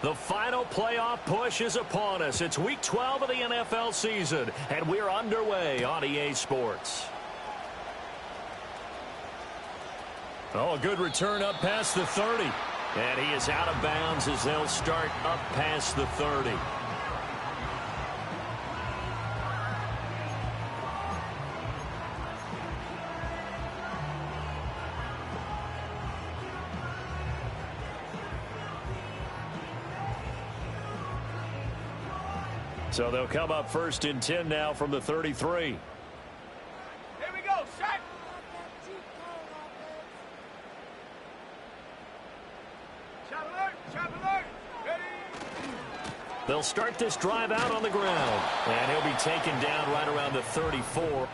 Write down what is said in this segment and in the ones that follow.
The final playoff push is upon us. It's Week 12 of the NFL season, and we're underway on EA Sports. Oh, a good return up past the 30. And he is out of bounds as they'll start up past the 30. So they'll come up first and 10 now from the 33. Here we go, set. Shot alert, shot alert. Ready. They'll start this drive out on the ground. And he'll be taken down right around the 34.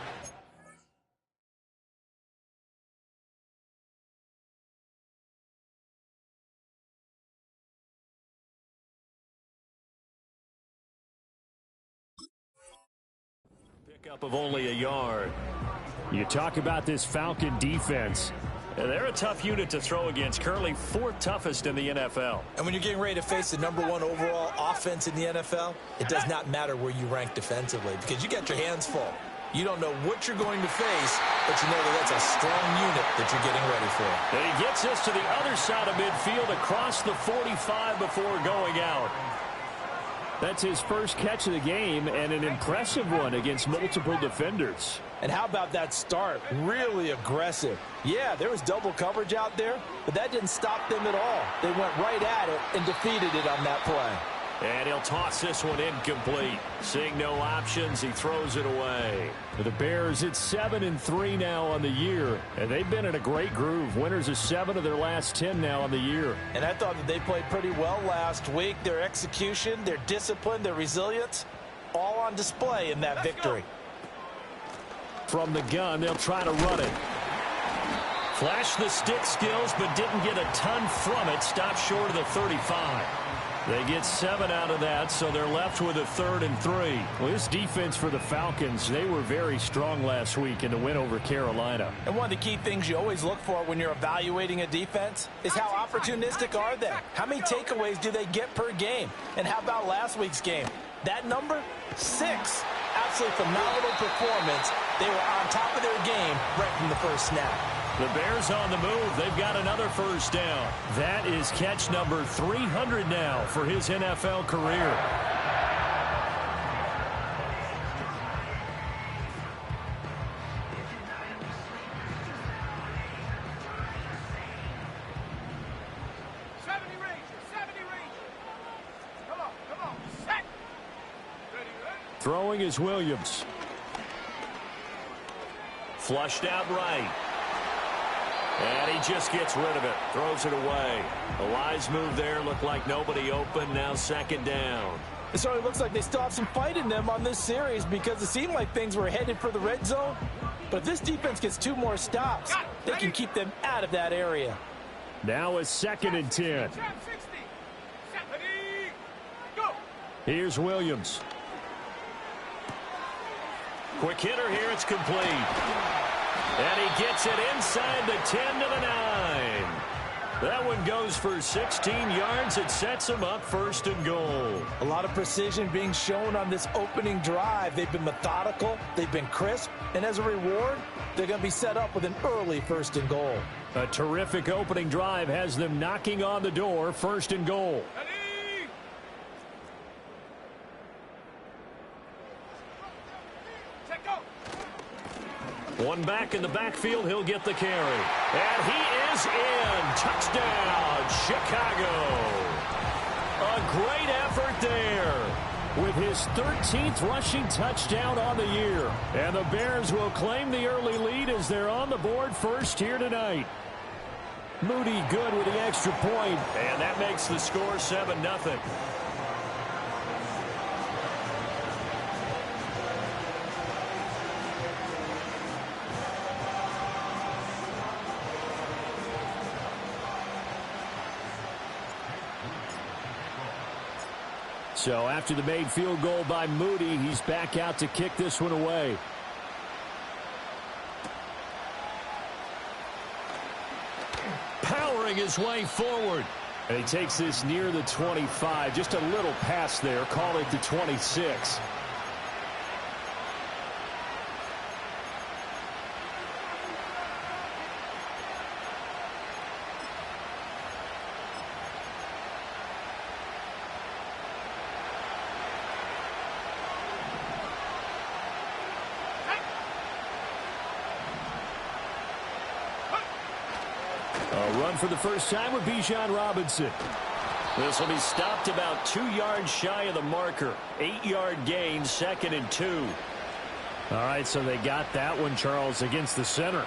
Pickup of only a yard. You talk about this Falcon defense. They're a tough unit to throw against. Currently fourth toughest in the NFL. And when you're getting ready to face the #1 overall offense in the NFL, it does not matter where you rank defensively because you got your hands full. You don't know what you're going to face, but you know that that's a strong unit that you're getting ready for. And he gets us to the other side of midfield across the 45 before going out. That's his first catch of the game and an impressive one against multiple defenders. And how about that start? Really aggressive. Yeah, there was double coverage out there, but that didn't stop them at all. They went right at it and defeated it on that play. And he'll toss this one incomplete. Seeing no options, he throws it away. For the Bears, it's 7-3 now on the year, and they've been in a great groove. Winners of 7 of their last 10 now on the year. And I thought that they played pretty well last week. Their execution, their discipline, their resilience, all on display in that victory. From the gun, they'll try to run it. Flashed the stick skills, but didn't get a ton from it. Stopped short of the 35. They get 7 out of that, so they're left with a 3rd and 3. Well, this defense for the Falcons, they were very strong last week in the win over Carolina. And one of the key things you always look for when you're evaluating a defense is how opportunistic are they? How many takeaways do they get per game? And how about last week's game? That number? 6. Absolutely phenomenal performance. They were on top of their game right from the first snap. The Bears on the move. They've got another first down. That is catch number 300 now for his NFL career. Throwing is Williams. Flushed out right. And he just gets rid of it. Throws it away. A wise move there. Looked like nobody open. Now 2nd down. It certainly looks like they still have some fight in them on this series because it seemed like things were headed for the red zone. But if this defense gets 2 more stops, they can keep them out of that area. Now a 2nd and 10. Here's Williams. Quick hitter here. It's complete. And he gets it inside the 10 to the 9. That one goes for 16 yards. It sets him up 1st and goal. A lot of precision being shown on this opening drive. They've been methodical. They've been crisp. And as a reward, they're going to be set up with an early 1st and goal. A terrific opening drive has them knocking on the door. 1st and goal. One back in the backfield, he'll get the carry. And he is in. Touchdown, Chicago. A great effort there. With his 13th rushing touchdown on the year. And the Bears will claim the early lead as they're on the board first here tonight. Moody good with the extra point. And that makes the score 7-0. So after the made field goal by Moody, he's back out to kick this one away. Powering his way forward. And he takes this near the 25. Just a little pass there. Call it the 26. A run for the first time with Bijan Robinson. This will be stopped about 2 yards shy of the marker. 8-yard gain, 2nd and 2. All right, so they got that one, Charles, against the center.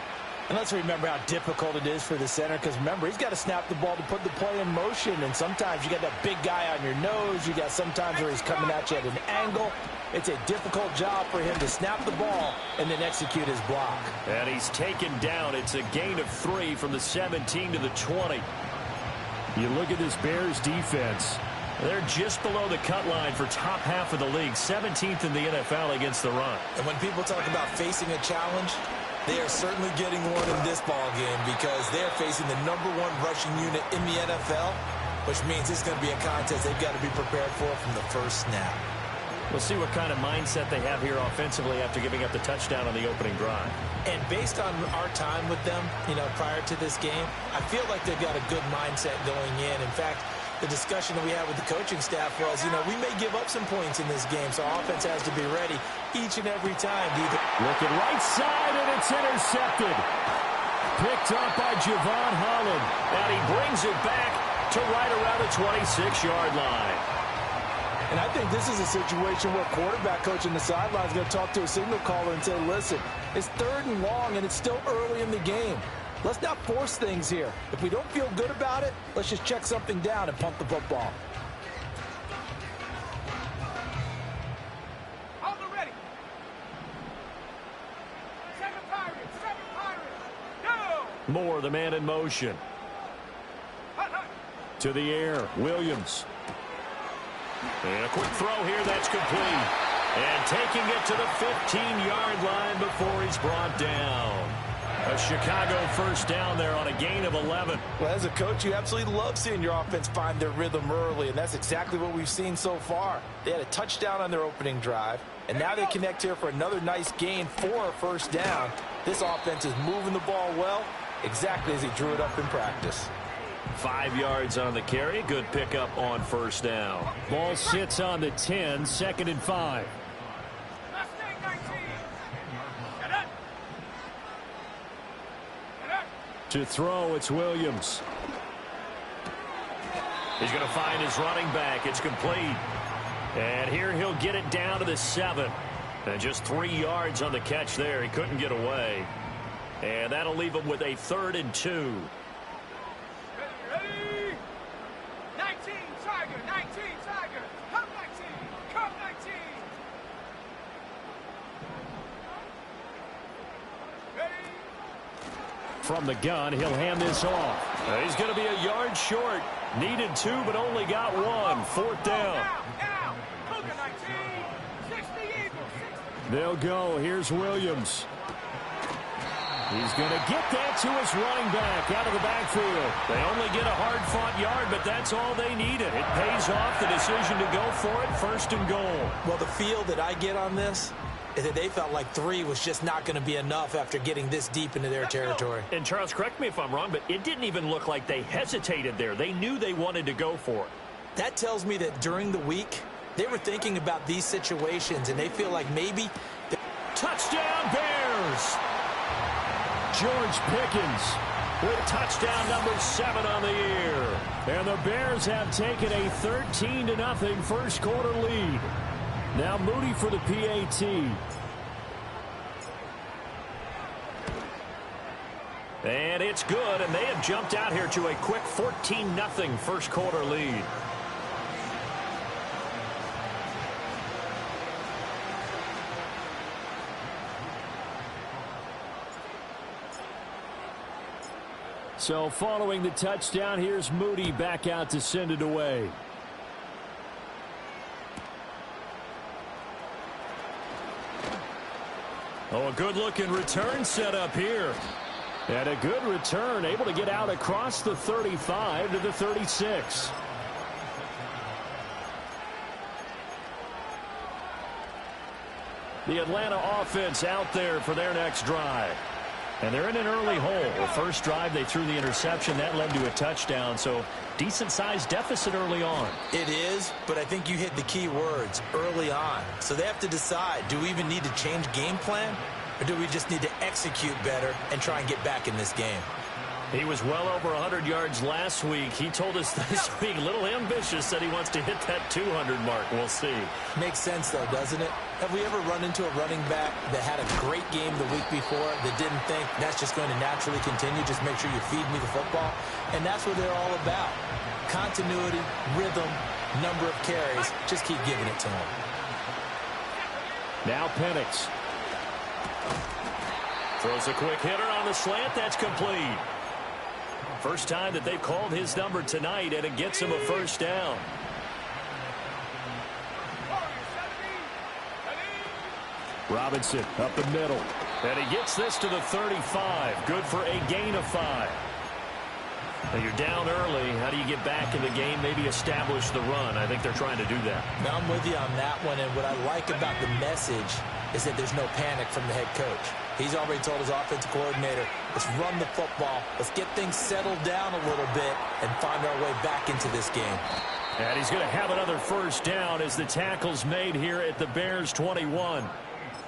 And let's remember how difficult it is for the center, because remember, he's got to snap the ball to put the play in motion, and sometimes you got that big guy on your nose. You got sometimes where he's coming at you at an angle. It's a difficult job for him to snap the ball and then execute his block. And he's taken down. It's a gain of 3 from the 17 to the 20. You look at this Bears defense. They're just below the cut line for top half of the league, 17th in the NFL against the run. And when people talk about facing a challenge, they are certainly getting one in this ball game, because they're facing the #1 rushing unit in the NFL, which means it's going to be a contest they've got to be prepared for from the first snap. We'll see what kind of mindset they have here offensively after giving up the touchdown on the opening drive. And based on our time with them, prior to this game, I feel like they've got a good mindset going in. In fact, the discussion that we had with the coaching staff was, we may give up some points in this game, so our offense has to be ready each and every time. Looking right side, and it's intercepted. Picked up by Javon Holland. And he brings it back to right around the 26-yard line. And I think this is a situation where quarterback coach on the sideline is going to talk to a signal caller and say, listen, it's 3rd and long, and it's still early in the game. Let's not force things here. If we don't feel good about it, let's just check something down and pump the football. Hold it ready. 7 Pirates, 7 Pirates. Go! Moore, the man in motion. To the air, Williams. And a quick throw here, that's complete. And taking it to the 15-yard line before he's brought down. A Chicago first down there on a gain of 11. Well, as a coach, you absolutely love seeing your offense find their rhythm early, and that's exactly what we've seen so far. They had a touchdown on their opening drive, and now they connect here for another nice gain for a first down. This offense is moving the ball well, exactly as he drew it up in practice. 5 yards on the carry. Good pickup on first down. Ball sits on the 10, 2nd and 5. Mustang 19. Get up. Get up. To throw, it's Williams. He's going to find his running back. It's complete. And here he'll get it down to the 7. And just 3 yards on the catch there. He couldn't get away. And that'll leave him with a 3rd and 2. Ready? 19 Tiger, 19 Tiger. Come 19, come 19. Ready? From the gun, he'll hand this off. He's going to be a yard short. Needed 2, but only got 1. 4th down. Now, Cougar 19, 60 Eagles, 60. They'll go. Here's Williams. He's going to get that to his running back out of the backfield. They only get a hard-fought yard, but that's all they needed. It pays off, the decision to go for it, 1st and goal. Well, the feel that I get on this is that they felt like 3 was just not going to be enough after getting this deep into their territory. And Charles, correct me if I'm wrong, but it didn't even look like they hesitated there. They knew they wanted to go for it. That tells me that during the week, they were thinking about these situations, and they feel like maybe... Touchdown, Bears! George Pickens with touchdown number 7 on the year. And the Bears have taken a 13-0 first quarter lead. Now Moody for the PAT. And it's good, and they have jumped out here to a quick 14-0 first quarter lead. So following the touchdown, here's Moody back out to send it away. Oh, a good-looking return set up here. And a good return, able to get out across the 35 to the 36. The Atlanta offense out there for their next drive. And they're in an early hole. The first drive, they threw the interception. That led to a touchdown. So decent-sized deficit early on. It is, but I think you hit the key words, early on. So they have to decide, do we even need to change game plan? Or do we just need to execute better and try and get back in this game? He was well over 100 yards last week. He told us this week, a little ambitious, that he wants to hit that 200 mark. We'll see. Makes sense, though, doesn't it? Have we ever run into a running back that had a great game the week before that didn't think that's just going to naturally continue? Just make sure you feed me the football. And that's what they're all about. Continuity, rhythm, number of carries. Just keep giving it to him. Now Penix. Throws a quick hitter on the slant. That's complete. First time that they've called his number tonight, and it gets him a first down. Robinson up the middle. And he gets this to the 35. Good for a gain of 5. Now you're down early. How do you get back in the game? Maybe establish the run. I think they're trying to do that. Now I'm with you on that one, and what I like about the message is that there's no panic from the head coach. He's already told his offensive coordinator, let's run the football. Let's get things settled down a little bit and find our way back into this game. And he's going to have another first down as the tackle's made here at the Bears 21.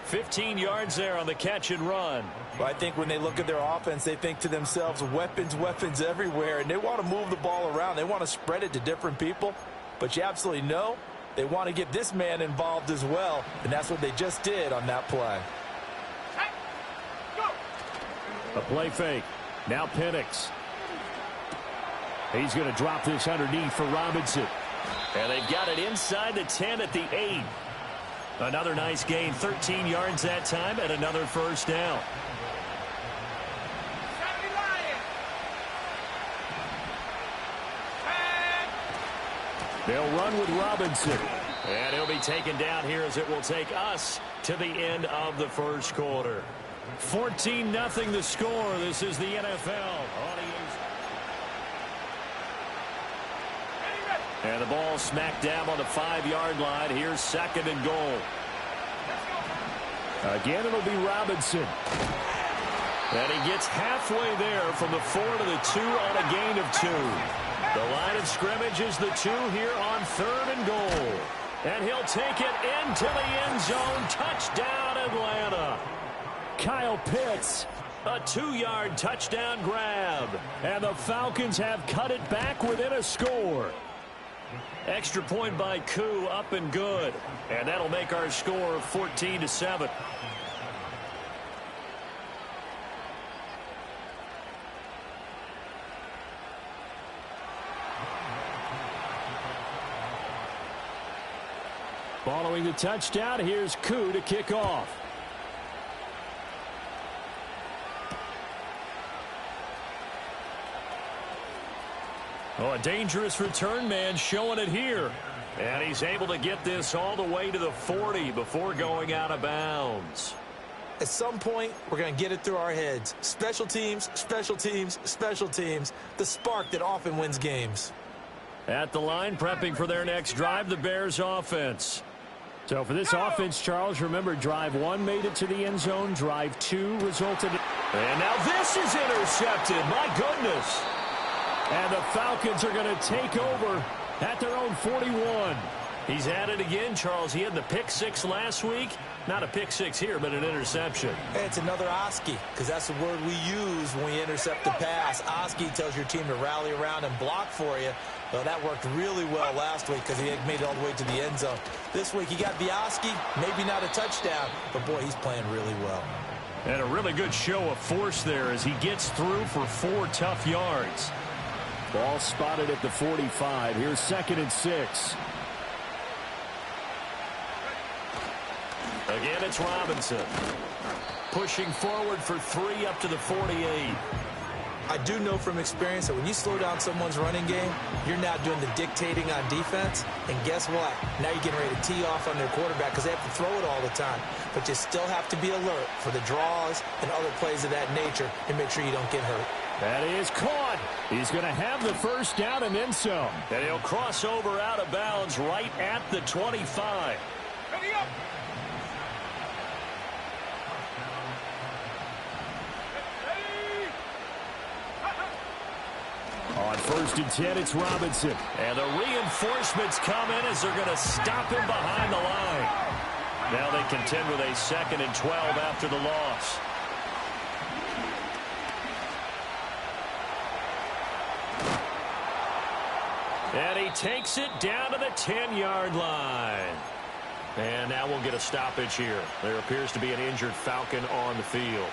15 yards there on the catch and run. Well, I think when they look at their offense, they think to themselves, weapons, weapons everywhere, and they want to move the ball around. They want to spread it to different people, but you absolutely know they want to get this man involved as well, and that's what they just did on that play. A play fake. Now Penix. He's going to drop this underneath for Robinson. And they've got it inside the 10 at the 8. Another nice gain, 13 yards that time, and another first down. They'll run with Robinson. And he'll be taken down here as it will take us to the end of the first quarter. 14-0 the score. This is the NFL. And the ball smacked down on the 5-yard line. Here's second and goal. Again, it'll be Robinson. And he gets halfway there from the 4 to the 2 on a gain of 2. The line of scrimmage is the 2 here on third and goal. And he'll take it into the end zone. Touchdown, Atlanta. Kyle Pitts. A 2-yard touchdown grab. And the Falcons have cut it back within a score. Extra point by Koo, up and good. And that'll make our score 14-7. Following the touchdown, here's Koo to kick off. Oh, a dangerous return man showing it here. And he's able to get this all the way to the 40 before going out of bounds. At some point, we're going to get it through our heads. Special teams, special teams, special teams. The spark that often wins games. At the line, prepping for their next drive, the Bears offense. So for this offense, Charles, remember, drive 1 made it to the end zone. Drive 2 resulted in... And now this is intercepted. My goodness. And the Falcons are going to take over at their own 41. He's at it again, Charles. He had the pick 6 last week. Not a pick 6 here, but an interception. Hey, it's another Oski, because that's the word we use when we intercept the pass. Oski tells your team to rally around and block for you. Well, that worked really well last week because he made it all the way to the end zone. This week he got the Oski, maybe not a touchdown, but boy, he's playing really well. And a really good show of force there as he gets through for 4 tough yards. Ball spotted at the 45. Here's 2nd and 6. Again, it's Robinson. Pushing forward for 3 up to the 48. I do know from experience that when you slow down someone's running game, you're now doing the dictating on defense. And guess what? Now you're getting ready to tee off on their quarterback because they have to throw it all the time. But you still have to be alert for the draws and other plays of that nature and make sure you don't get hurt. That is caught. He's going to have the first down and then some. And he'll cross over out of bounds right at the 25. Ready up. On 1st and 10, it's Robinson. And the reinforcements come in as they're going to stop him behind the line. Now they contend with a 2nd and 12 after the loss. And he takes it down to the 10-yard line. And now we'll get a stoppage here. There appears to be an injured Falcon on the field.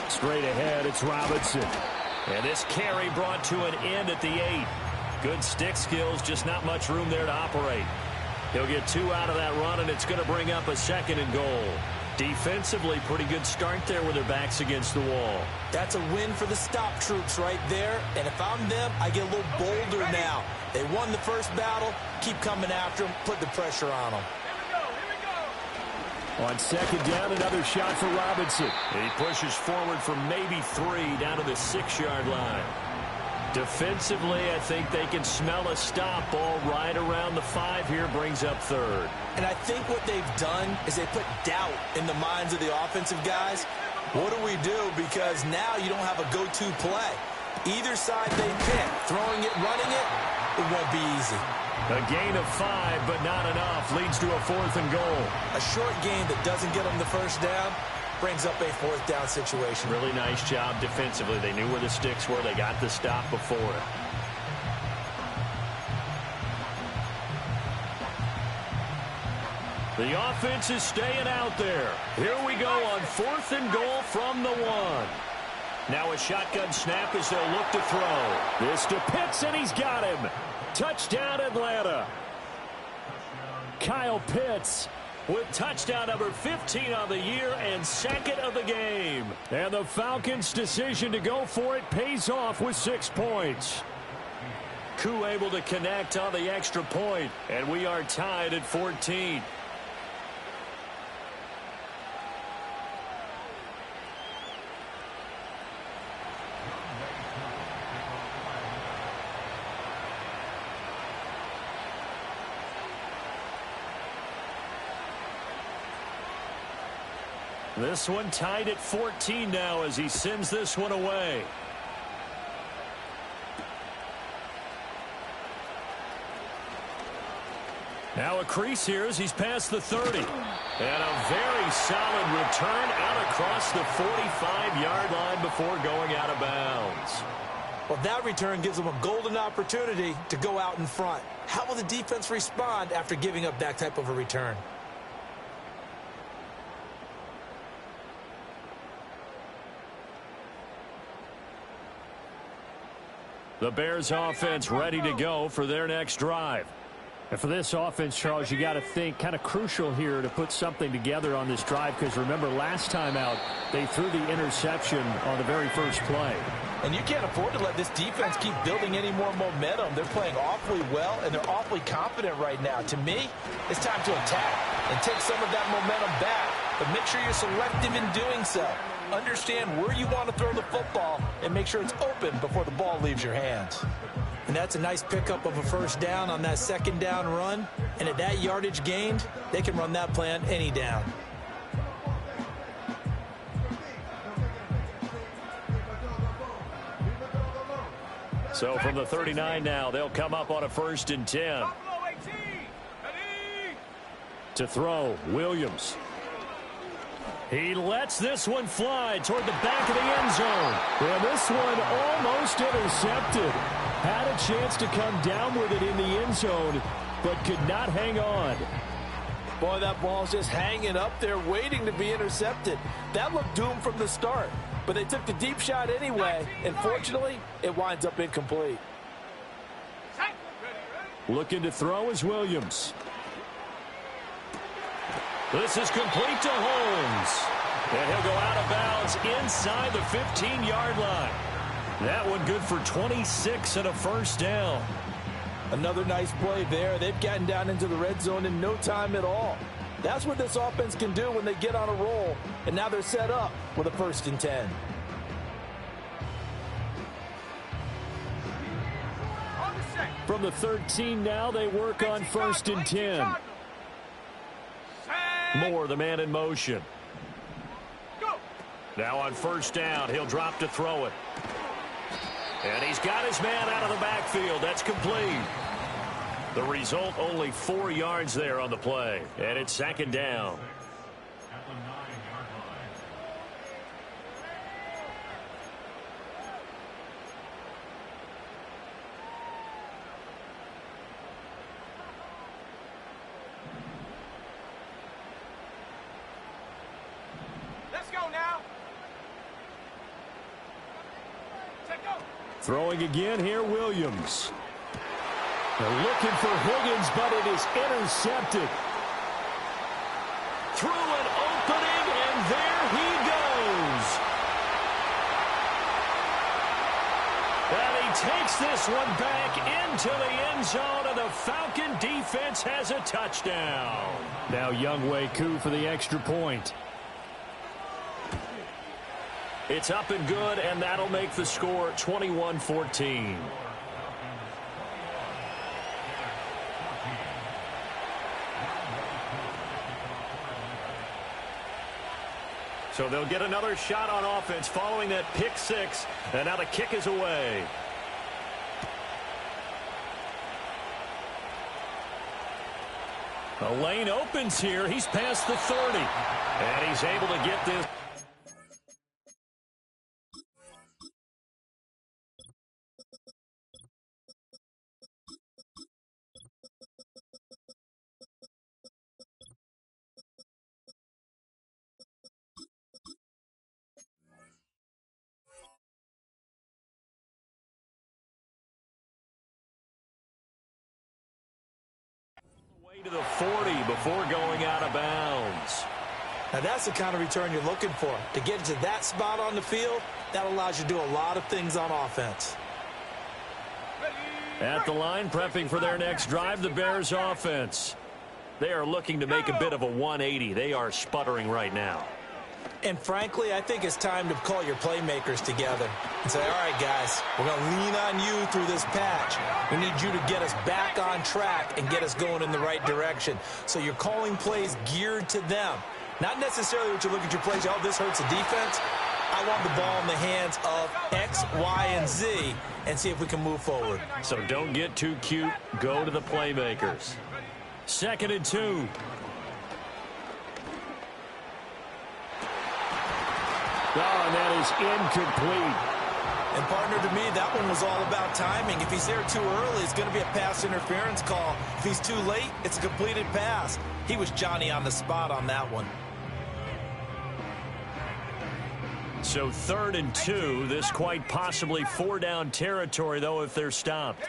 Straight ahead, it's Robinson. And this carry brought to an end at the 8. Good stick skills, just not much room there to operate. He'll get 2 out of that run, and it's going to bring up a 2nd and goal. Defensively, pretty good start there with their backs against the wall. That's a win for the stop troops right there. And if I'm them, I get a little bolder now. They won the first battle. Keep coming after them. Put the pressure on them. On 2nd down, another shot for Robinson. He pushes forward for maybe 3 down to the 6-yard line. Defensively, I think they can smell a stop. Ball right around the 5 here, brings up 3rd. And I think what they've done is they put doubt in the minds of the offensive guys. What do we do? Because now you don't have a go-to play. Either side they pick, throwing it, running it, it won't be easy. A gain of 5, but not enough. Leads to a 4th and goal. A short gain that doesn't get them the first down brings up a 4th down situation. Really nice job defensively. They knew where the sticks were. They got the stop before it. The offense is staying out there. Here we go on 4th and goal from the 1. Now a shotgun snap as they'll look to throw. This to Pitts, and he's got him. Touchdown, Atlanta. Kyle Pitts with touchdown number 15 on the year and 2nd of the game. And the Falcons' decision to go for it pays off with 6 points. Koo able to connect on the extra point, and we are tied at 14. This one tied at 14 now as he sends this one away. Now a crease here as he's past the 30. And a very solid return out across the 45-yard line before going out of bounds. Well, that return gives them a golden opportunity to go out in front. How will the defense respond after giving up that type of a return? The Bears offense ready to go for their next drive. And for this offense, Charles, you got to think kind of crucial here to put something together on this drive, because remember last time out they threw the interception on the very first play. And you can't afford to let this defense keep building any more momentum. They're playing awfully well, and they're awfully confident right now. To me, it's time to attack and take some of that momentum back, but make sure you're selective in doing so. Understand where you want to throw the football and make sure it's open before the ball leaves your hands. And that's a nice pickup of a first down on that 2nd down run. And at that yardage gained, they can run that play on any down. So from the 39 now, they'll come up on a 1st and 10. To throw, Williams. He lets this one fly toward the back of the end zone. And this one almost intercepted. Had a chance to come down with it in the end zone, but could not hang on. Boy, that ball's just hanging up there waiting to be intercepted. That looked doomed from the start, but they took the deep shot anyway, and fortunately, it winds up incomplete. Looking to throw is Williams. This is complete to Holmes. And he'll go out of bounds inside the 15-yard line. That one good for 26 and a first down. Another nice play there. They've gotten down into the red zone in no time at all. That's what this offense can do when they get on a roll. And now they're set up with a 1st and 10. From the 13 now, they work on 1st and 10. Moore, the man in motion. Now on 1st down, he'll drop to throw it. And he's got his man out of the backfield. That's complete. The result, only 4 yards there on the play. And it's 2nd down. Let's go now. Throwing again here, Williams. They're looking for Higgins, but it is intercepted. Through an opening, and there he goes. And he takes this one back into the end zone, and the Falcon defense has a touchdown. Now Younghoe Koo for the extra point. It's up and good, and that'll make the score 21-14. So they'll get another shot on offense following that pick 6, and now the kick is away. The lane opens here. He's past the 30, and he's able to get this. To the 40 before going out of bounds. Now that's the kind of return you're looking for. To get to that spot on the field, that allows you to do a lot of things on offense. At the line, prepping for their next drive, the Bears offense. They are looking to make a bit of a 180. They are sputtering right now. And frankly, I think it's time to call your playmakers together and say, all right, guys, we're going to lean on you through this patch. We need you to get us back on track and get us going in the right direction. So you're calling plays geared to them. Not necessarily what you look at your plays, oh, this hurts the defense. I want the ball in the hands of X, Y, and Z and see if we can move forward. So don't get too cute. Go to the playmakers. 2nd and 2. Oh, and that is incomplete. And, partner, to me, that one was all about timing. If he's there too early, it's going to be a pass interference call. If he's too late, it's a completed pass. He was Johnny on the spot on that one. So 3rd and 2. This quite possibly 4-down territory, though, if they're stopped.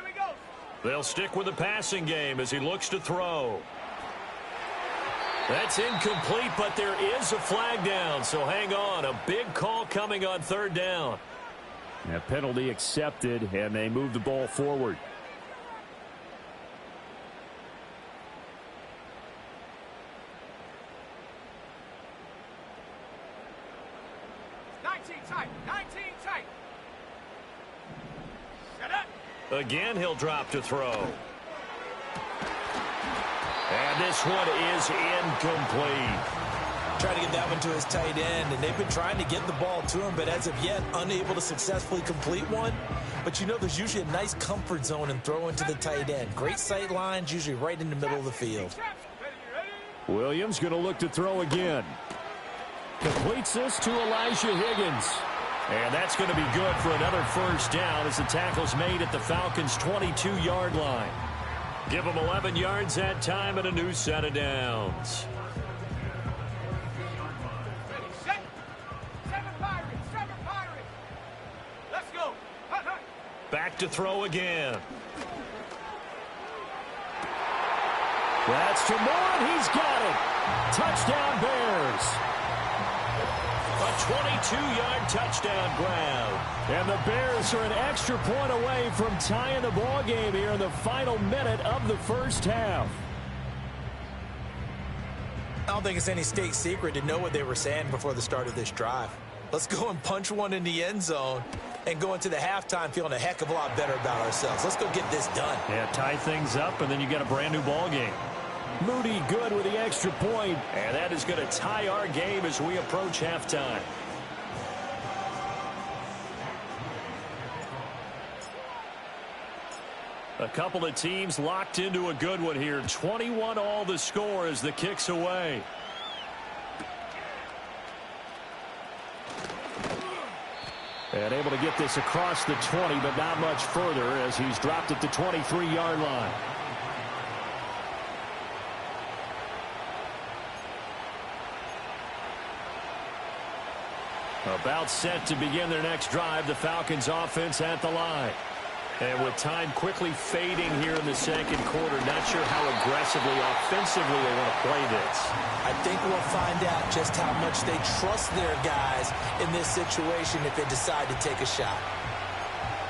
They'll stick with the passing game as he looks to throw. That's incomplete, but there is a flag down, so hang on. A big call coming on 3rd down. A penalty accepted, and they move the ball forward. Tight. 19 tight. Set up. Again, he'll drop to throw. And this one is incomplete. Trying to get that one to his tight end, and they've been trying to get the ball to him, but as of yet, unable to successfully complete one. But you know, there's usually a nice comfort zone in throwing to the tight end. Great sight lines, usually right in the middle of the field. Williams going to look to throw again. Completes this to Elijah Higgins. And that's going to be good for another 1st down as the tackle's made at the Falcons' 22-yard line. Give them 11 yards that time and a new set of downs. Ready, set. 7 Pirates. 7 Pirates. Let's go. Hut, hut. Back to throw again. That's to Moore, and he's got it. Touchdown, Bears. A 22-yard touchdown grab. And the Bears are an extra point away from tying the ball game here in the final minute of the first half. I don't think it's any state secret to know what they were saying before the start of this drive. Let's go and punch one in the end zone and go into the halftime feeling a heck of a lot better about ourselves. Let's go get this done. Yeah, tie things up, and then you get a brand new ball game. Moody good with the extra point. And that is going to tie our game as we approach halftime. A couple of teams locked into a good one here. 21 all the score as the kick's away. And able to get this across the 20, but not much further as he's dropped at the 23-yard line. About set to begin their next drive, the Falcons offense at the line. And with time quickly fading here in the second quarter, not sure how aggressively, offensively they want to play this. I think we'll find out just how much they trust their guys in this situation if they decide to take a shot.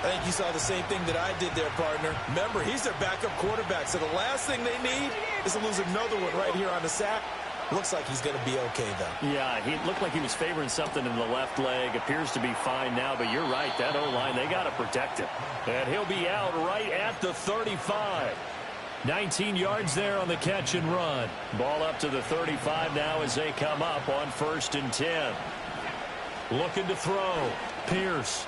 I think you saw the same thing that I did there, partner. Remember, he's their backup quarterback, so the last thing they need is to lose another one right here on the sack. Looks like he's going to be okay, though. Yeah, he looked like he was favoring something in the left leg. Appears to be fine now, but you're right. That O-line, they got to protect him. And he'll be out right at the 35. 19 yards there on the catch and run. Ball up to the 35 now as they come up on 1st and 10. Looking to throw. Pierce.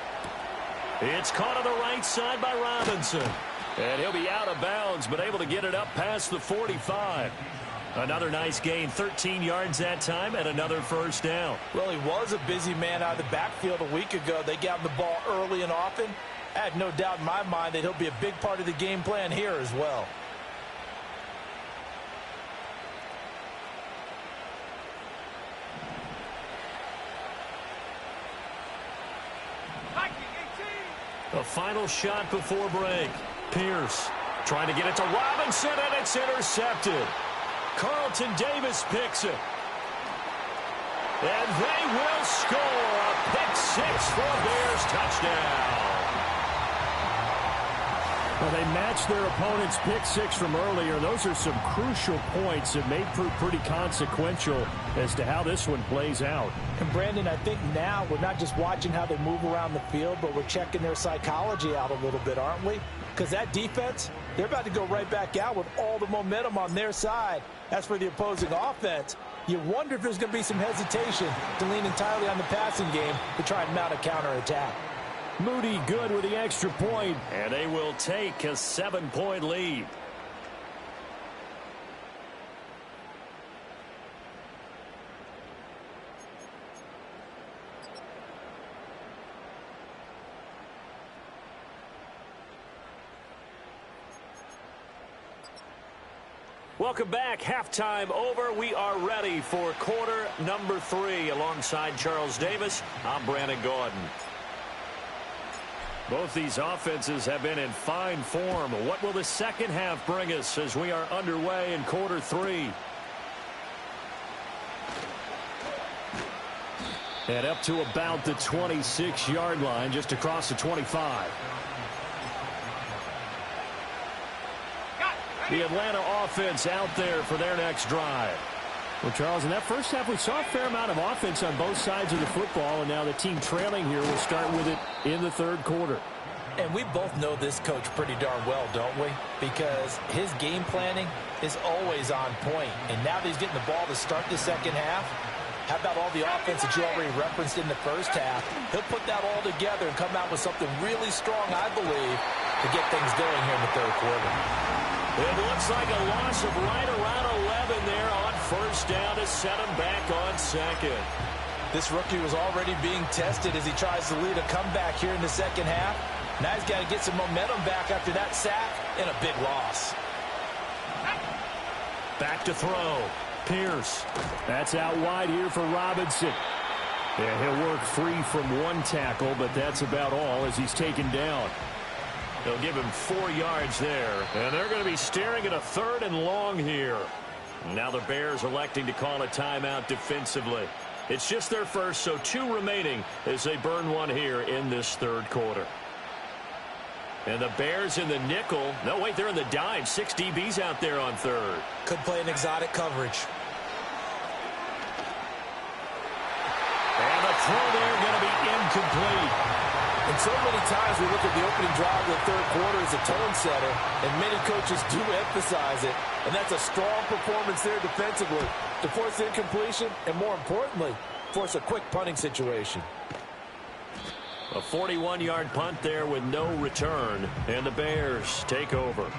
It's caught on the right side by Robinson. And he'll be out of bounds, but able to get it up past the 45. Another nice gain, 13 yards that time, and another first down. Well, he was a busy man out of the backfield a week ago. They got him the ball early and often. I had no doubt in my mind that he'll be a big part of the game plan here as well. A final shot before break. Pierce trying to get it to Robinson, and it's intercepted. Carlton Davis picks it. And they will score a pick six for a Bears touchdown. Well, they matched their opponent's pick six from earlier. Those are some crucial points that may prove pretty consequential as to how this one plays out. And, Brandon, I think now we're not just watching how they move around the field, but we're checking their psychology out a little bit, aren't we? Because that defense, they're about to go right back out with all the momentum on their side. As for the opposing offense, you wonder if there's going to be some hesitation to lean entirely on the passing game to try and mount a counterattack. Moody good with the extra point. And they will take a 7-point lead. Welcome back. Halftime over. We are ready for quarter number 3. Alongside Charles Davis, I'm Brandon Gaudin. Both these offenses have been in fine form. What will the second half bring us as we are underway in quarter 3? And up to about the 26-yard line, just across the 25. The Atlanta offense out there for their next drive. Well, Charles, in that first half, we saw a fair amount of offense on both sides of the football, and now the team trailing here will start with it in the third quarter. And we both know this coach pretty darn well, don't we? Because his game planning is always on point. And now that he's getting the ball to start the second half, how about all the offense that you already referenced in the first half? He'll put that all together and come out with something really strong, I believe, to get things going here in the third quarter. It looks like a loss of right around 11 there on first down to set him back on second. This rookie was already being tested as he tries to lead a comeback here in the second half. Now he's got to get some momentum back after that sack and a big loss. Back to throw. Pierce. That's out wide here for Robinson. Yeah, he'll work free from one tackle, but that's about all as he's taken down. They'll give him 4 yards there. And they're going to be staring at a 3rd and long here. Now the Bears electing to call a timeout defensively. It's just their first, so 2 remaining as they burn one here in this third quarter. And the Bears in the nickel. No, wait, they're in the dime. 6 DBs out there on third. Could play an exotic coverage. And the throw there going to be incomplete. And so many times we look at the opening drive of the third quarter as a tone setter, and many coaches do emphasize it. And that's a strong performance there defensively to force incompletion and, more importantly, force a quick punting situation. A 41-yard punt there with no return, and the Bears take over.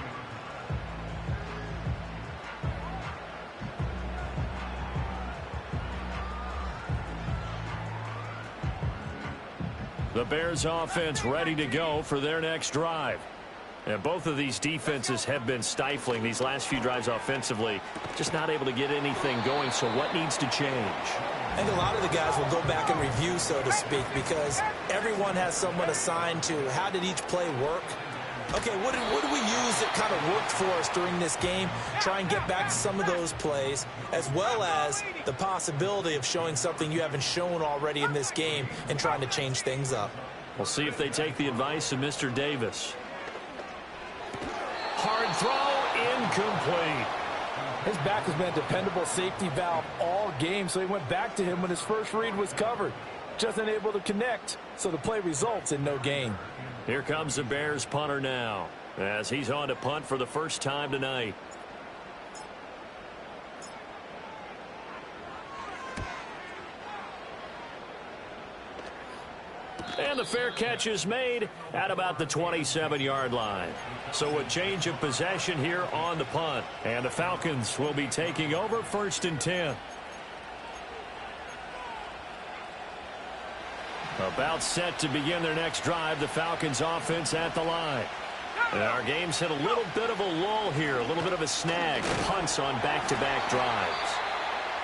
The Bears offense ready to go for their next drive. And both of these defenses have been stifling these last few drives offensively. Just not able to get anything going, so what needs to change? I think a lot of the guys will go back and review, so to speak, because everyone has someone assigned to how did each play work. Okay, what did we use that kind of worked for us during this game? Try and get back to some of those plays, as well as the possibility of showing something you haven't shown already in this game and trying to change things up. We'll see if they take the advice of Mr. Davis. Hard throw, incomplete. His back has been a dependable safety valve all game, so he went back to him when his first read was covered. Just unable to connect, so the play results in no gain. Here comes the Bears punter now, as he's on to punt for the first time tonight. And the fair catch is made at about the 27-yard line. So a change of possession here on the punt. And the Falcons will be taking over 1st and 10. About set to begin their next drive, the Falcons offense at the line. And our game's hit a little bit of a lull here, a little bit of a snag. Punts on back-to-back drives.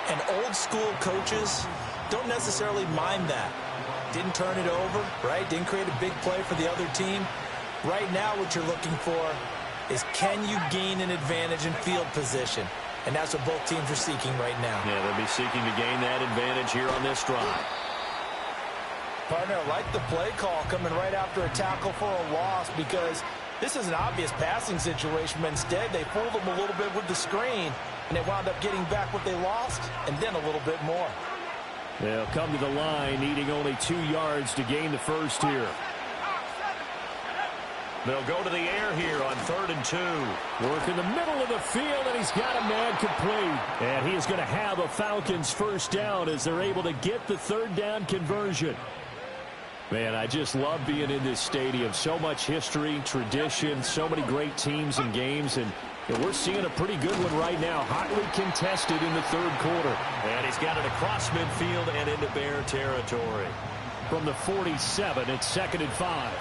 And old school coaches don't necessarily mind that. Didn't turn it over, right? Didn't create a big play for the other team. Right now what you're looking for is, can you gain an advantage in field position? And that's what both teams are seeking right now. Yeah, they'll be seeking to gain that advantage here on this drive. Partner, I like the play call coming right after a tackle for a loss, because this is an obvious passing situation, but instead they fooled them a little bit with the screen, and they wound up getting back what they lost and then a little bit more. They'll come to the line needing only 2 yards to gain the first here. They'll go to the air here on 3rd and 2. Work in the middle of the field, and he's got a man complete. And he is going to have a Falcons first down as they're able to get the 3rd down conversion. Man, I just love being in this stadium. So much history, tradition, so many great teams and games, and we're seeing a pretty good one right now, hotly contested in the 3rd quarter. And he's got it across midfield and into Bear territory. From the 47, it's 2nd and 5.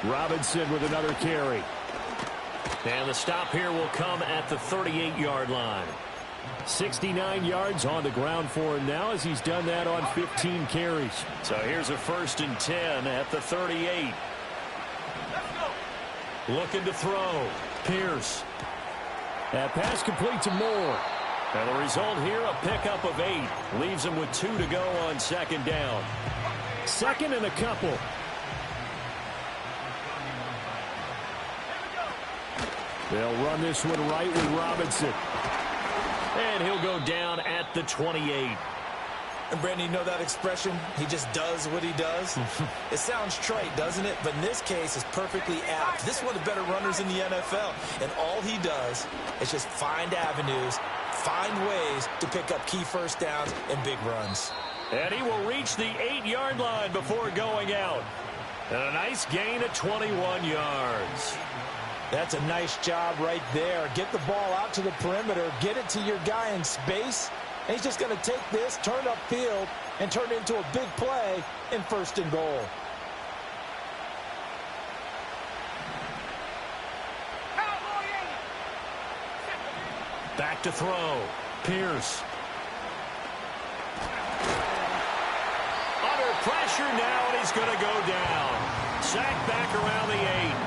Robinson with another carry. And the stop here will come at the 38-yard line. 69 yards on the ground for him now, as he's done that on 15 carries. So here's a 1st and 10 at the 38. Looking to throw. Pierce. That pass complete to Moore. And the result here, a pickup of 8. Leaves him with 2 to go on 2nd down. 2nd and a couple. They'll run this one right with Robinson. And he'll go down at the 28. And Brandon, you know that expression? He just does what he does. It sounds trite, doesn't it? But in this case, it's perfectly apt. This is one of the better runners in the NFL. And all he does is just find avenues, find ways to pick up key first downs and big runs. And he will reach the 8-yard line before going out. And a nice gain of 21 yards. That's a nice job right there. Get the ball out to the perimeter, get it to your guy in space, and he's just going to take this, turn upfield, and turn it into a big play in 1st and goal. Back to throw. Pierce. Under pressure now, and he's going to go down. Sacked back around the 8.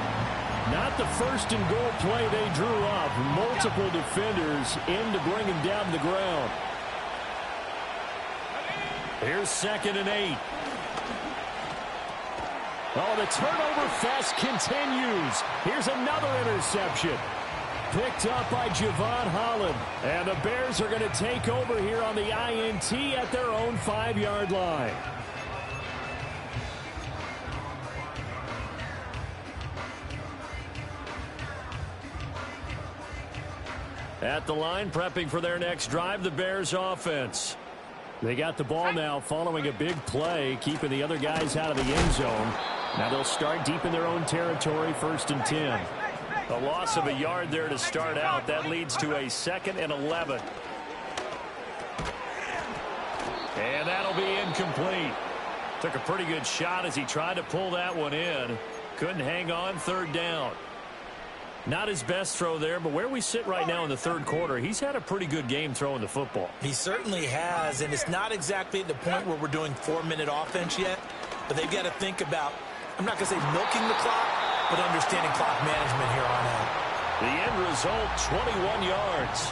Not the first and goal play they drew up. Multiple defenders in to bring him down to the ground. Here's 2nd and 8. Oh, the turnover fest continues. Here's another interception. Picked up by Javon Holland. And the Bears are going to take over here on the INT at their own 5-yard line. At the line, prepping for their next drive, the Bears offense. They got the ball now following a big play, keeping the other guys out of the end zone. Now they'll start deep in their own territory, 1st and 10. A loss of a yard there to start out. That leads to a 2nd and 11. And that'll be incomplete. Took a pretty good shot as he tried to pull that one in. Couldn't hang on, 3rd down. Not his best throw there, but where we sit right now in the 3rd quarter, he's had a pretty good game throwing the football. He certainly has, and it's not exactly at the point where we're doing 4-minute offense yet, but they've got to think about, I'm not going to say milking the clock, but understanding clock management here on out. The end result, 21 yards.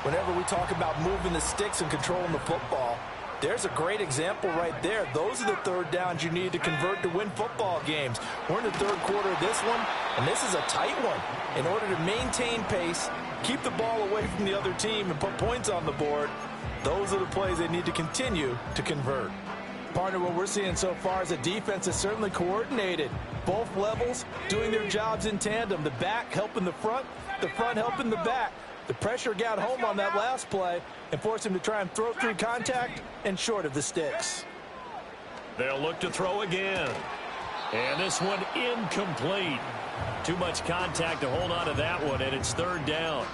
Whenever we talk about moving the sticks and controlling the football, there's a great example right there. Those are the 3rd downs you need to convert to win football games. We're in the 3rd quarter of this one, and this is a tight one. In order to maintain pace, keep the ball away from the other team, and put points on the board, those are the plays they need to continue to convert. Partner, what we're seeing so far is a defense is certainly coordinated. Both levels doing their jobs in tandem. The back helping the front helping the back. The pressure got home on that last play and forced him to try and throw through contact and short of the sticks. They'll look to throw again. And this one incomplete. Too much contact to hold on to that one, and it's 3rd down.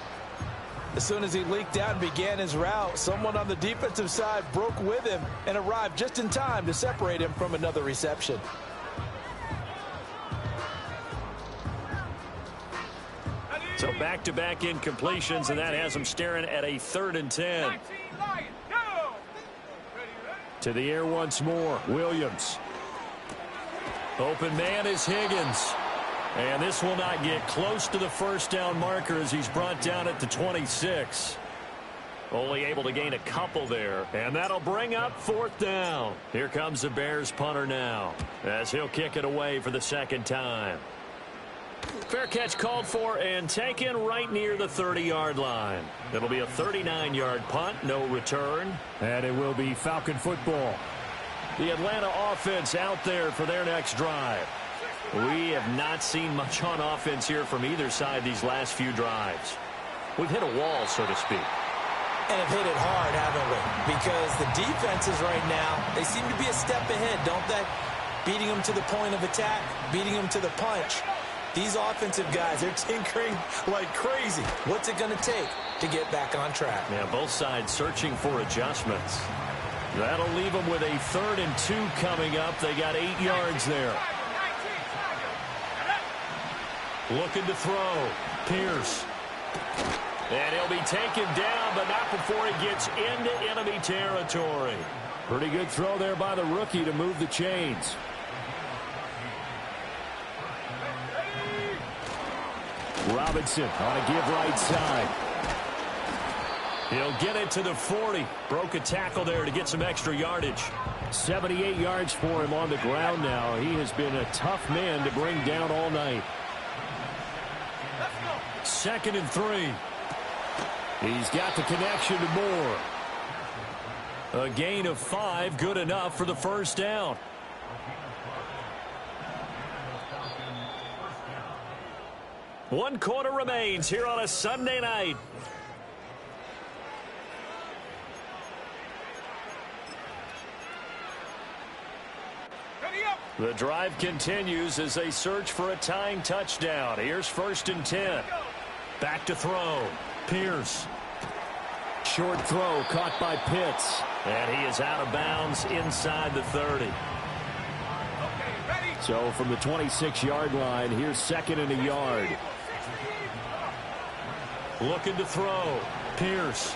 As soon as he leaked out and began his route, someone on the defensive side broke with him and arrived just in time to separate him from another reception. So back-to-back incompletions, and that has them staring at a 3rd and 10. To the air once more, Williams. Open man is Higgins. And this will not get close to the 1st down marker as he's brought down at the 26. Only able to gain a couple there. And that'll bring up 4th down. Here comes the Bears punter now as he'll kick it away for the 2nd time. Fair catch called for and taken right near the 30-yard line. It'll be a 39-yard punt, no return. And it will be Falcon football. The Atlanta offense out there for their next drive. We have not seen much on offense here from either side these last few drives. We've hit a wall, so to speak. And have hit it hard, haven't we? Because the defenses right now, they seem to be a step ahead, don't they? Beating them to the point of attack, beating them to the punch. These offensive guys, they're tinkering like crazy. What's it going to take to get back on track? Yeah, both sides searching for adjustments. That'll leave them with a 3rd and 2 coming up. They got 8 yards there. Looking to throw. Pierce. And he'll be taken down, but not before he gets into enemy territory. Pretty good throw there by the rookie to move the chains. Robinson on a give right side. He'll get it to the 40. Broke a tackle there to get some extra yardage. 78 yards for him on the ground now. He has been a tough man to bring down all night. 2nd and 3. He's got the connection to Moore. A gain of 5, good enough for the 1st down. One quarter remains here on a Sunday night. The drive continues as they search for a tying touchdown. Here's 1st and 10. Back to throw. Pierce. Short throw caught by Pitts. And he is out of bounds inside the 30. So from the 26-yard line, here's 2nd and a yard. Looking to throw. Pierce.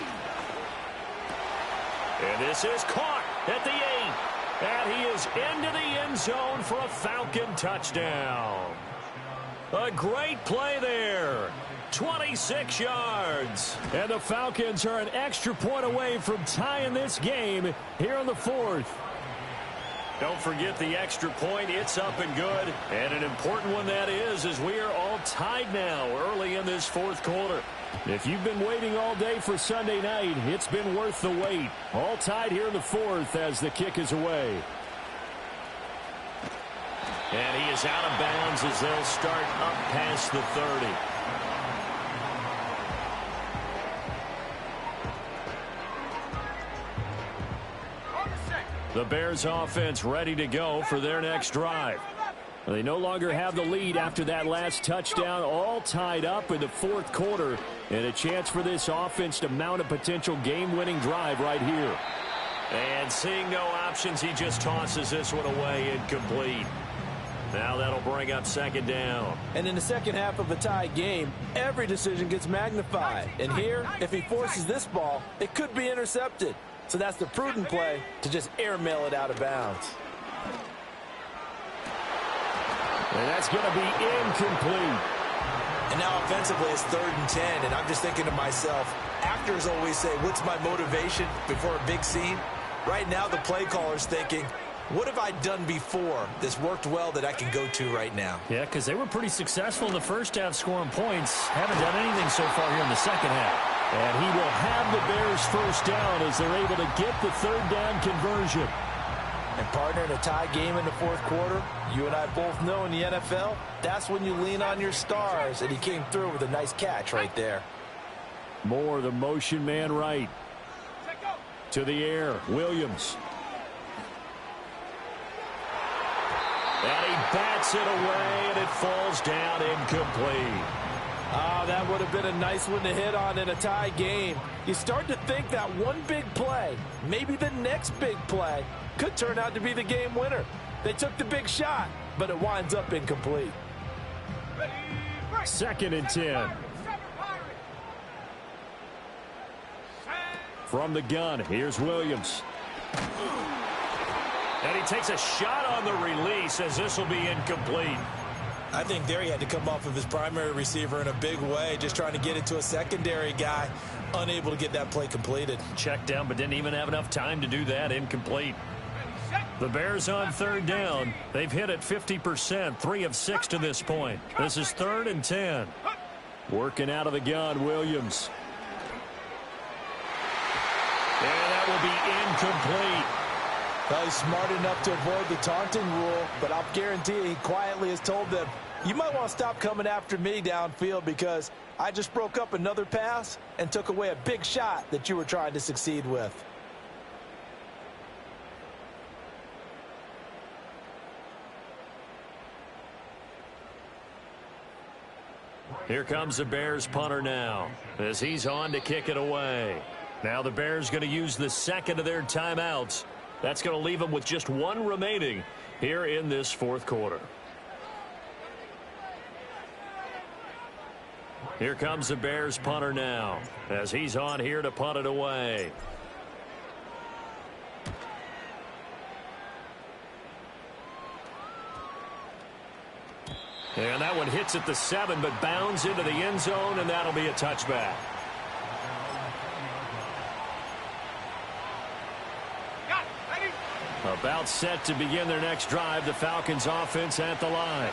And this is caught at the 8. And he is into the end zone for a Falcon touchdown. A great play there. 26 yards. And the Falcons are an extra point away from tying this game here in the fourth. Don't forget the extra point. It's up and good. And an important one that is, as we are all tied now early in this fourth quarter. If you've been waiting all day for Sunday night, it's been worth the wait. All tied here in the fourth as the kick is away. And he is out of bounds as they'll start up past the 30. The Bears offense ready to go for their next drive. They no longer have the lead after that last touchdown, all tied up in the fourth quarter, and a chance for this offense to mount a potential game-winning drive right here. And seeing no options, he just tosses this one away, incomplete. Now that'll bring up second down. And in the second half of a tie game, every decision gets magnified. And here, if he forces this ball, it could be intercepted. So that's the prudent play to just airmail it out of bounds. And that's going to be incomplete. And now offensively it's 3rd and 10, and I'm just thinking to myself, actors always say, what's my motivation before a big scene? Right now the play caller's thinking, what have I done before that's worked well that I can go to right now? Yeah, because they were pretty successful in the first half scoring points. Haven't done anything so far here in the second half. And he will have the Bears first down as they're able to get the third down conversion. And partner, in a tie game in the fourth quarter, you and I both know in the NFL, that's when you lean on your stars. And he came through with a nice catch right there. More the motion man right. To the air, Williams. And he bats it away, and it falls down incomplete. That would have been a nice one to hit on in a tie game. You start to think that one big play, maybe the next big play, could turn out to be the game winner. They took the big shot, but it winds up incomplete. 2nd and 10. From the gun, here's Williams. And he takes a shot on the release as this will be incomplete. I think there he had to come off of his primary receiver in a big way, just trying to get it to a secondary guy, unable to get that play completed. Checked down, but didn't even have enough time to do that. Incomplete. The Bears on 3rd down. They've hit it 50%, 3 of 6 to this point. This is 3rd and 10. Working out of the gun, Williams. And that will be incomplete. Well, he's smart enough to avoid the taunting rule, but I'll guarantee he quietly has told them, you might want to stop coming after me downfield because I just broke up another pass and took away a big shot that you were trying to succeed with. Here comes the Bears punter now as he's on to kick it away. Now the Bears going to use the second of their timeouts. That's going to leave them with just 1 remaining here in this fourth quarter. Here comes the Bears punter now as he's on here to punt it away. And that one hits at the 7, but bounds into the end zone, and that'll be a touchback. About set to begin their next drive, the Falcons offense at the line.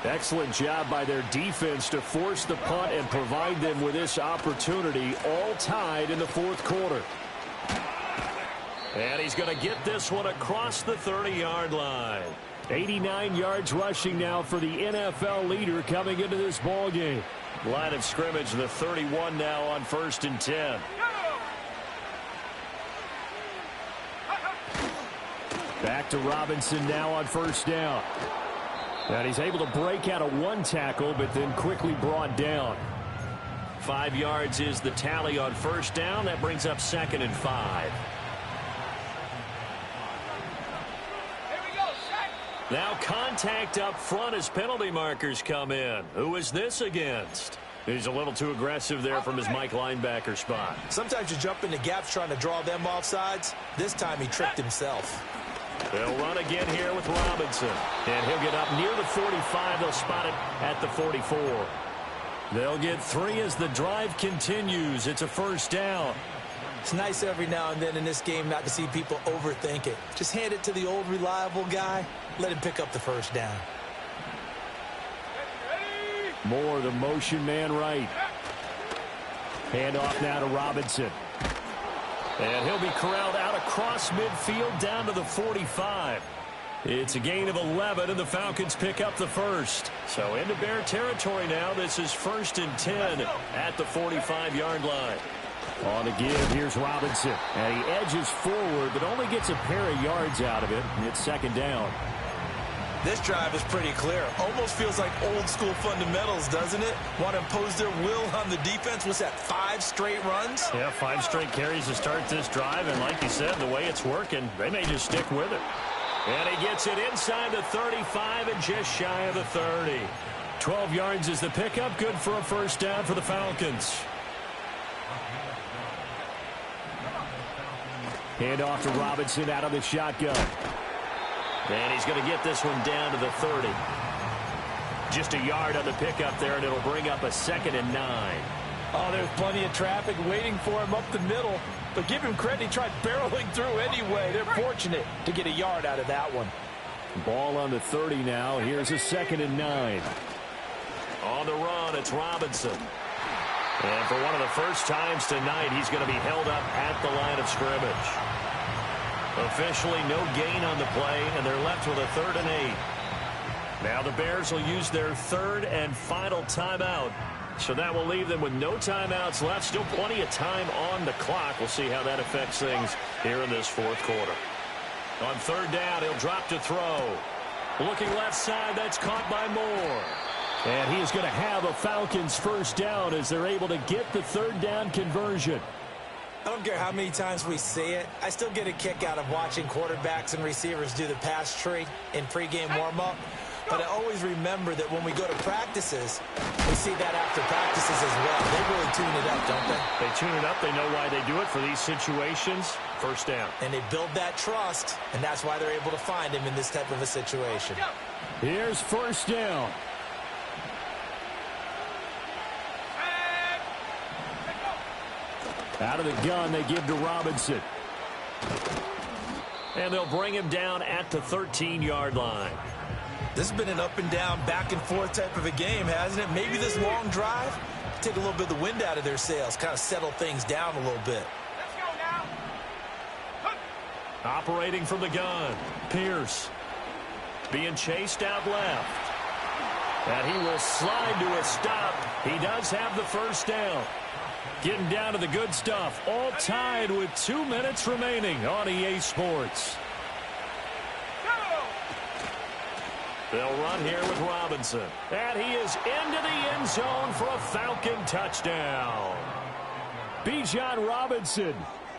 Excellent job by their defense to force the punt and provide them with this opportunity, all tied in the fourth quarter. And he's going to get this one across the 30-yard line. 89 yards rushing now for the NFL leader coming into this ball game. Line of scrimmage, the 31 now on 1st and 10. Back to Robinson now on 1st down. And he's able to break out of 1 tackle, but then quickly brought down. 5 yards is the tally on 1st down. That brings up 2nd and 5. Now contact up front as penalty markers come in. Who is this against? He's a little too aggressive there from his Mike linebacker spot. Sometimes you jump into gaps trying to draw them off sides. This time he tricked himself. They'll run again here with Robinson. And he'll get up near the 45. They'll spot it at the 44. They'll get 3 as the drive continues. It's a first down. It's nice every now and then in this game not to see people overthink it. Just hand it to the old reliable guy. Let him pick up the first down. Moore, the motion man right. Handoff now to Robinson. And he'll be corralled out across midfield down to the 45. It's a gain of 11, and the Falcons pick up the first. So into Bear territory now. This is 1st and 10 at the 45-yard line. On the give, here's Robinson. And he edges forward, but only gets a pair of yards out of it. It's 2nd down. This drive is pretty clear. Almost feels like old school fundamentals, doesn't it? Want to impose their will on the defense. What's that, 5 straight runs? Yeah, 5 straight carries to start this drive. And like you said, the way it's working, they may just stick with it. And he gets it inside the 35 and just shy of the 30. 12 yards is the pickup. Good for a first down for the Falcons. Handoff to Robinson out of the shotgun. And he's going to get this one down to the 30. Just a yard on the pickup there, and it'll bring up a 2nd and 9. Oh, there's plenty of traffic waiting for him up the middle. But give him credit, he tried barreling through anyway. They're fortunate to get a yard out of that one. Ball on the 30 now. Here's a 2nd and 9. On the run, it's Robinson. And for one of the first times tonight, he's going to be held up at the line of scrimmage. Officially no gain on the play, and they're left with a 3rd and 8. Now the Bears will use their 3rd and final timeout. So that will leave them with no timeouts left. Still plenty of time on the clock. We'll see how that affects things here in this 4th quarter. On 3rd down, he'll drop to throw. Looking left side, that's caught by Moore. And he is going to have a Falcons first down as they're able to get the 3rd down conversion. I don't care how many times we see it. I still get a kick out of watching quarterbacks and receivers do the pass tree in pregame warm-up. But I always remember that when we go to practices, we see that after practices as well. They really tune it up, don't they? They tune it up. They know why they do it for these situations. First down. And they build that trust, and that's why they're able to find him in this type of a situation. Here's first down. Out of the gun, they give to Robinson. And they'll bring him down at the 13-yard line. This has been an up and down, back and forth type of a game, hasn't it? Maybe this long drive, take a little bit of the wind out of their sails, kind of settle things down a little bit. Let's go now. Operating from the gun, Pierce. Being chased out left. And he will slide to a stop. He does have the first down. Getting down to the good stuff. All tied with 2 minutes remaining on EA Sports. They'll run here with Robinson. And he is into the end zone for a Falcon touchdown. Bijan Robinson.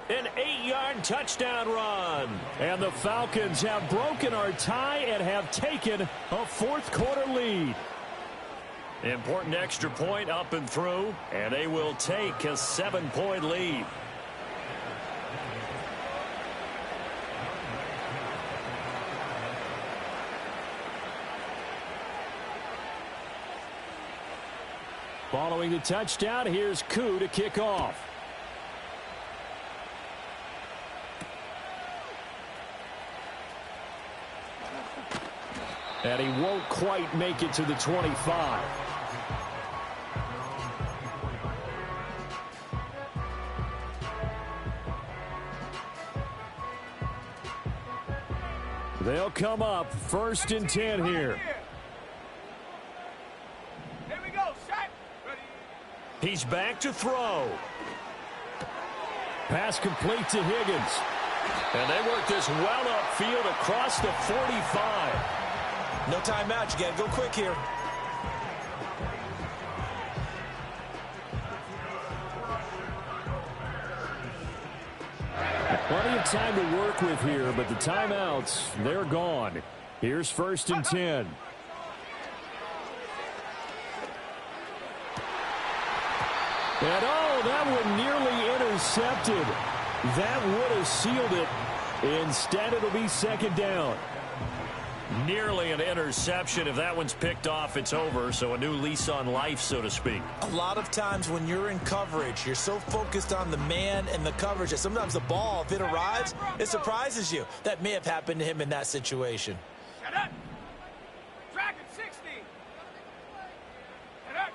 An 8-yard touchdown run. And the Falcons have broken our tie and have taken a 4th quarter lead. Important extra point up and through, and they will take a 7-point lead. Following the touchdown, here's Koo to kick off. And he won't quite make it to the 25. They'll come up 1st and 10 here. Here we go, set. Ready. He's back to throw. Pass complete to Higgins. And they work this well upfield across the 45. No timeout. You got to go quick here. Plenty of time to work with here, but the timeouts, they're gone. Here's 1st and 10. And oh, that one nearly intercepted. That would have sealed it. Instead, it'll be second down. Nearly an interception. If that one's picked off, it's over. So a new lease on life, so to speak. A lot of times when you're in coverage, you're so focused on the man and the coverage that sometimes the ball, if it arrives, it surprises you. That may have happened to him in that situation. Shut up. Dragon 60. Shut up.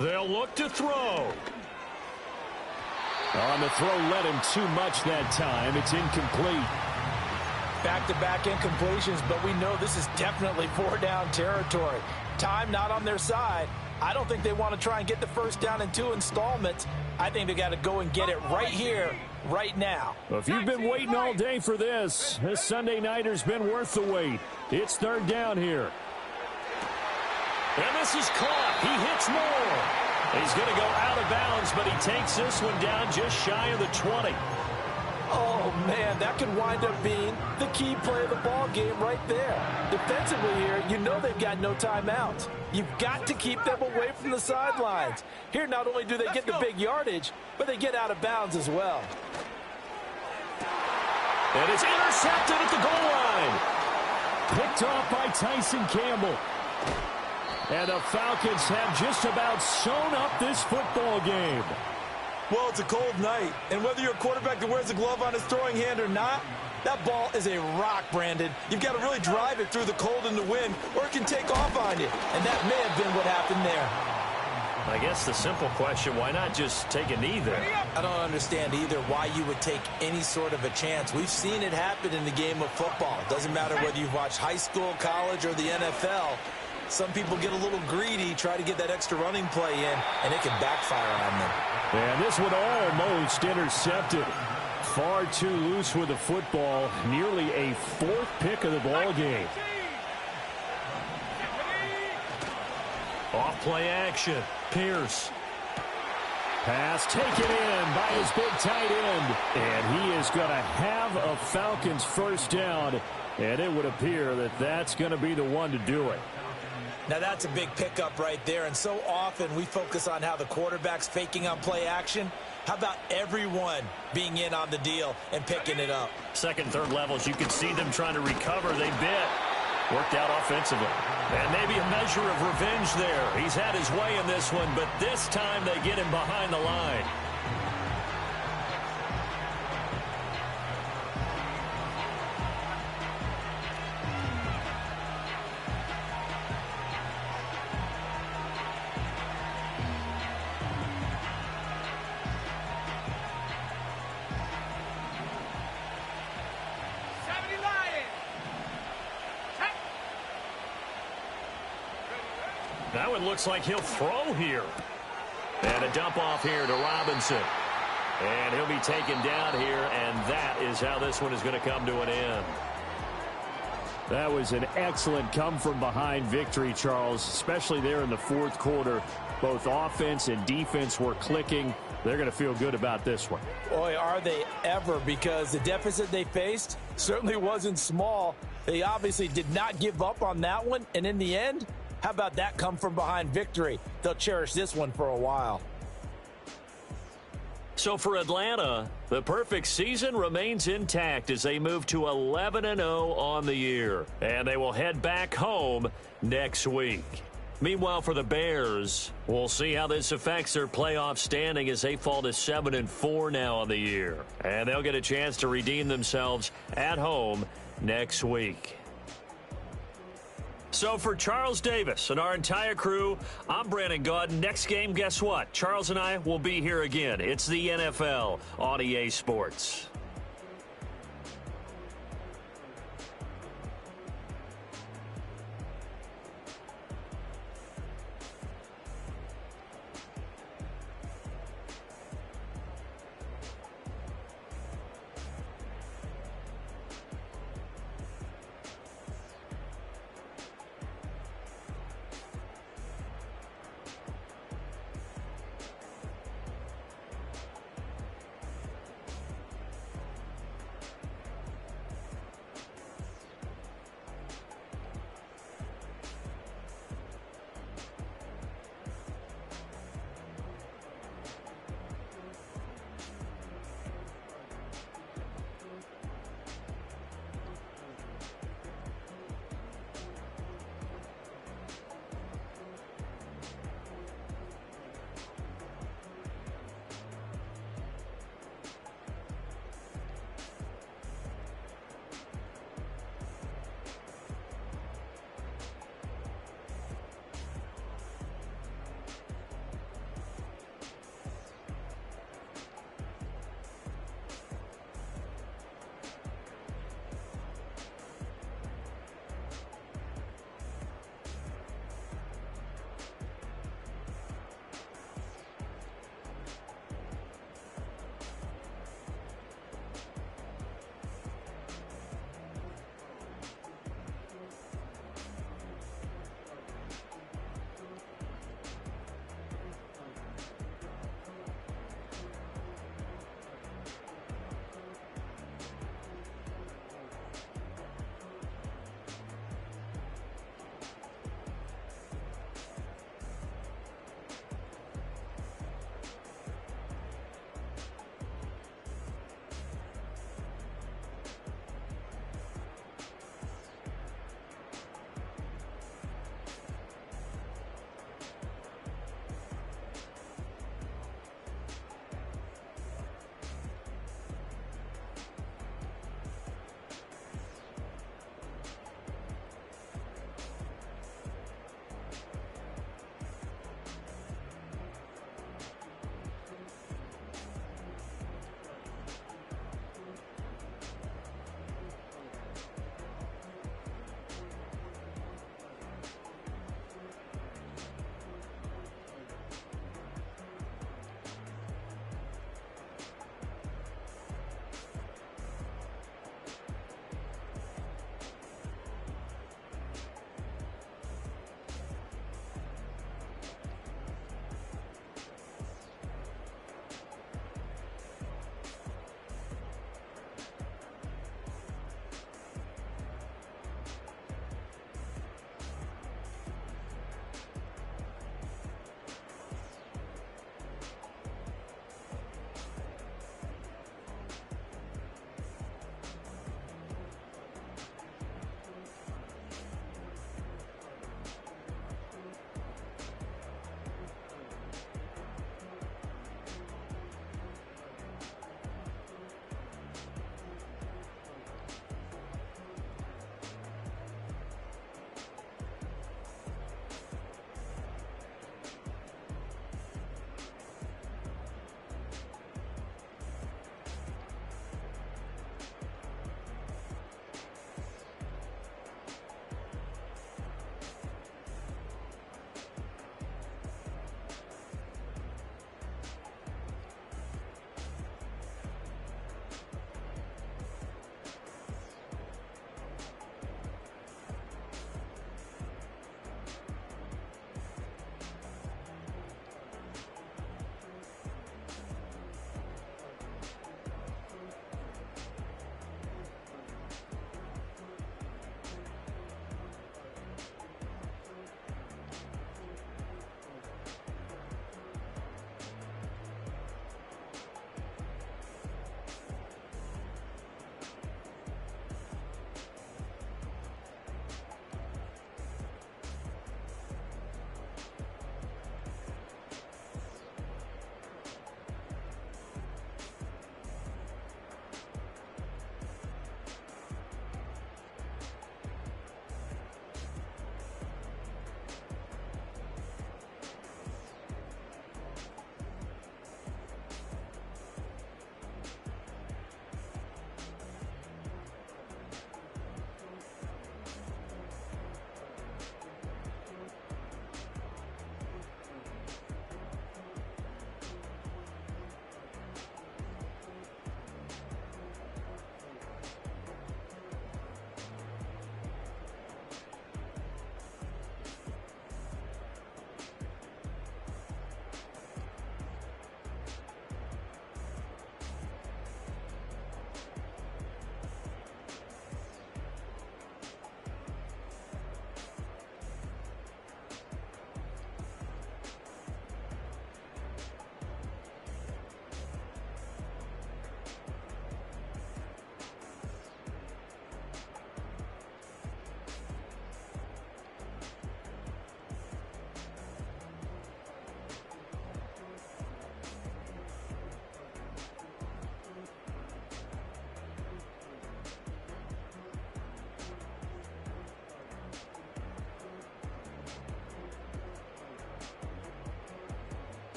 They'll look to throw. On the throw, led him too much that time. It's incomplete. Back-to-back incompletions, but we know this is definitely four-down territory. Time not on their side. I don't think they want to try and get the first down in 2 installments. I think they got to go and get it right here, right now. Well, if you've been waiting all day for this Sunday nighter's been worth the wait. It's third down here. And this is caught. He hits more. He's going to go out of bounds, but he takes this one down just shy of the 20. Oh, man, that could wind up being the key play of the ball game right there. Defensively here, you know they've got no timeouts. You've got to keep them away from the sidelines. Here, not only do they get the big yardage, but they get out of bounds as well. And it's intercepted at the goal line. Picked off by Tyson Campbell. And the Falcons have just about sewn up this football game. Well, it's a cold night, and whether you're a quarterback that wears a glove on his throwing hand or not, that ball is a rock, Brandon. You've got to really drive it through the cold and the wind, or it can take off on you, and that may have been what happened there. I guess the simple question, why not just take a knee there? I don't understand either why you would take any sort of a chance. We've seen it happen in the game of football. It doesn't matter whether you've watched high school, college, or the NFL. Some people get a little greedy, try to get that extra running play in, and it can backfire on them. And this one almost intercepted. Far too loose with the football. Nearly a 4th pick of the ball game. Off play action. Pierce. Pass taken in by his big tight end. And he is going to have a Falcons first down. And it would appear that that's going to be the one to do it. Now that's a big pickup right there, and so often we focus on how the quarterback's faking on play action. How about everyone being in on the deal and picking it up? Second, third levels, you can see them trying to recover. They bit. Worked out offensively. And maybe a measure of revenge there. He's had his way in this one, but this time they get him behind the line. Now it looks like he'll throw here. And a dump off here to Robinson. And he'll be taken down here, and that is how this one is going to come to an end. That was an excellent come-from-behind victory, Charles, especially there in the 4th quarter. Both offense and defense were clicking. They're going to feel good about this one. Boy, are they ever, because the deficit they faced certainly wasn't small. They obviously did not give up on that one, and in the end, how about that come-from-behind victory? They'll cherish this one for a while. So for Atlanta, the perfect season remains intact as they move to 11-0 on the year. And they will head back home next week. Meanwhile, for the Bears, we'll see how this affects their playoff standing as they fall to 7-4 now on the year. And they'll get a chance to redeem themselves at home next week. So for Charles Davis and our entire crew, I'm Brandon Gaudin. Next game, guess what? Charles and I will be here again. It's the NFL on EA Sports.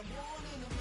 I'm born in America.